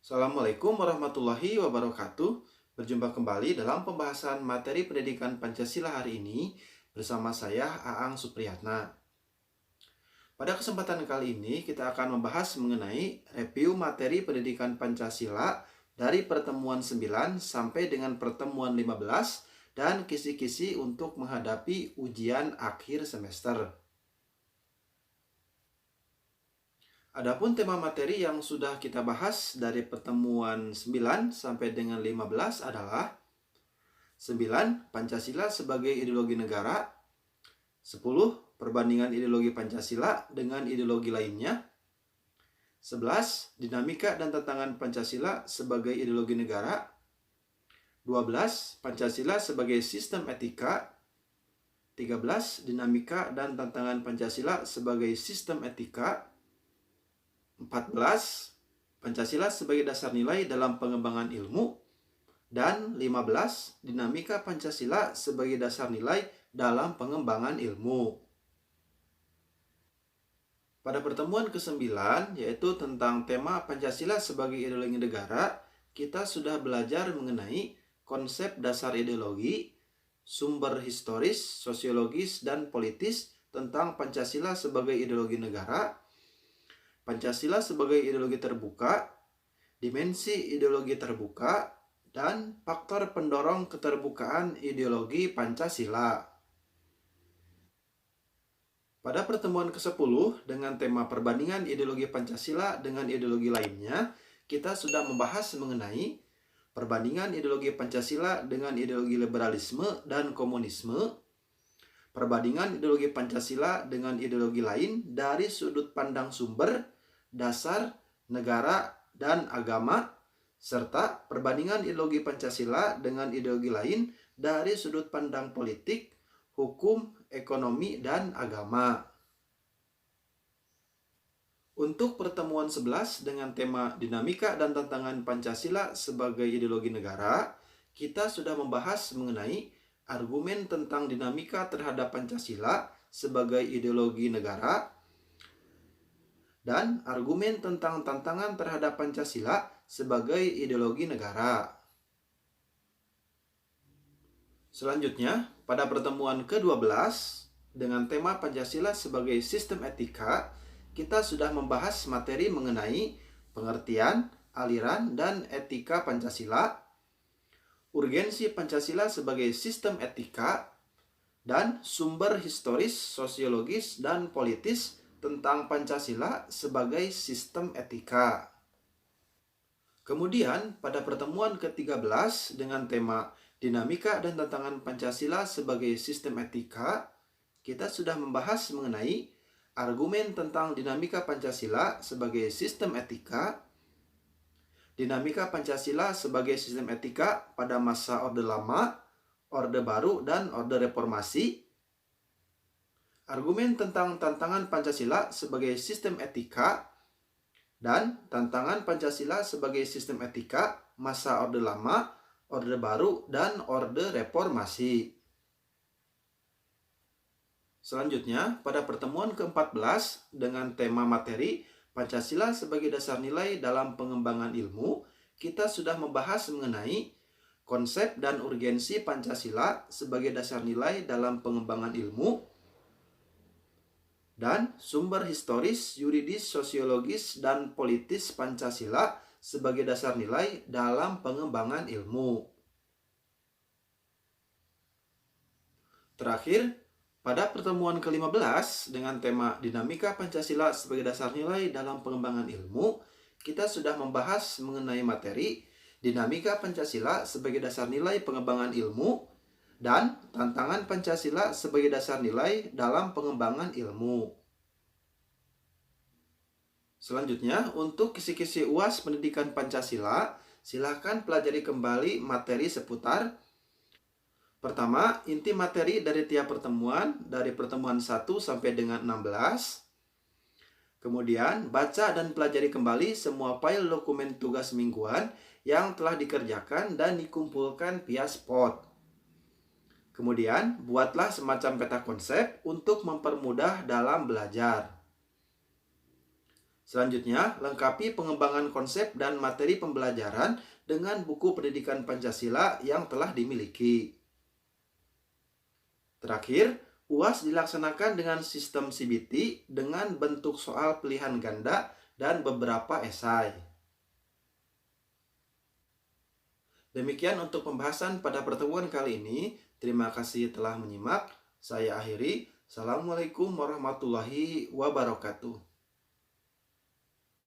Assalamualaikum warahmatullahi wabarakatuh. Berjumpa kembali dalam pembahasan materi pendidikan Pancasila hari ini bersama saya Aang Supriyatna. Pada kesempatan kali ini kita akan membahas mengenai review materi pendidikan Pancasila dari pertemuan 9 sampai dengan pertemuan 15 dan kisi-kisi untuk menghadapi ujian akhir semester. Adapun tema materi yang sudah kita bahas dari pertemuan 9 sampai dengan 15 adalah 9. Pancasila sebagai ideologi negara. 10. Perbandingan ideologi Pancasila dengan ideologi lainnya. 11. Dinamika dan tantangan Pancasila sebagai ideologi negara. 12. Pancasila sebagai sistem etika. 13. Dinamika dan tantangan Pancasila sebagai sistem etika. 14. Pancasila sebagai dasar nilai dalam pengembangan ilmu. Dan 15. Dinamika Pancasila sebagai dasar nilai dalam pengembangan ilmu. Pada pertemuan ke-9, yaitu tentang tema Pancasila sebagai ideologi negara, kita sudah belajar mengenai konsep dasar ideologi, sumber historis, sosiologis, dan politis tentang Pancasila sebagai ideologi negara, Pancasila sebagai ideologi terbuka, dimensi ideologi terbuka, dan faktor pendorong keterbukaan ideologi Pancasila. Pada pertemuan ke-10 dengan tema perbandingan ideologi Pancasila dengan ideologi lainnya, kita sudah membahas mengenai perbandingan ideologi Pancasila dengan ideologi liberalisme dan komunisme, perbandingan ideologi Pancasila dengan ideologi lain dari sudut pandang sumber, dasar, negara, dan agama, serta perbandingan ideologi Pancasila dengan ideologi lain dari sudut pandang politik, hukum, ekonomi, dan agama. Untuk pertemuan 11 dengan tema dinamika dan tantangan Pancasila sebagai ideologi negara, kita sudah membahas mengenai argumen tentang dinamika terhadap Pancasila sebagai ideologi negara, dan argumen tentang tantangan terhadap Pancasila sebagai ideologi negara. Selanjutnya, pada pertemuan ke-12 dengan tema Pancasila sebagai sistem etika, kita sudah membahas materi mengenai pengertian, aliran, dan etika Pancasila, urgensi Pancasila sebagai sistem etika, dan sumber historis, sosiologis, dan politis tentang Pancasila sebagai sistem etika. Kemudian, pada pertemuan ke-13 dengan tema dinamika dan tantangan Pancasila sebagai sistem etika, kita sudah membahas mengenai argumen tentang dinamika Pancasila sebagai sistem etika, dinamika Pancasila sebagai sistem etika pada masa Orde Lama, Orde Baru, dan Orde Reformasi, argumen tentang tantangan Pancasila sebagai sistem etika, dan tantangan Pancasila sebagai sistem etika masa Orde Lama, Orde Baru, dan Orde Reformasi. Selanjutnya, pada pertemuan ke-14 dengan tema materi Pancasila sebagai dasar nilai dalam pengembangan ilmu, kita sudah membahas mengenai konsep dan urgensi Pancasila sebagai dasar nilai dalam pengembangan ilmu, dan sumber historis, yuridis, sosiologis, dan politis Pancasila sebagai dasar nilai dalam pengembangan ilmu. Terakhir, pada pertemuan ke-15 dengan tema dinamika Pancasila sebagai dasar nilai dalam pengembangan ilmu, kita sudah membahas mengenai materi dinamika Pancasila sebagai dasar nilai pengembangan ilmu dan tantangan Pancasila sebagai dasar nilai dalam pengembangan ilmu. Selanjutnya, untuk kisi-kisi UAS Pendidikan Pancasila, silakan pelajari kembali materi seputar. Pertama, inti materi dari tiap pertemuan, dari pertemuan 1 sampai dengan 16. Kemudian, baca dan pelajari kembali semua file dokumen tugas mingguan yang telah dikerjakan dan dikumpulkan via Spot. Kemudian, buatlah semacam peta konsep untuk mempermudah dalam belajar. Selanjutnya, lengkapi pengembangan konsep dan materi pembelajaran dengan buku pendidikan Pancasila yang telah dimiliki. Terakhir, UAS dilaksanakan dengan sistem CBT dengan bentuk soal pilihan ganda dan beberapa esai. Demikian untuk pembahasan pada pertemuan kali ini. Terima kasih telah menyimak. Saya akhiri. Assalamualaikum warahmatullahi wabarakatuh.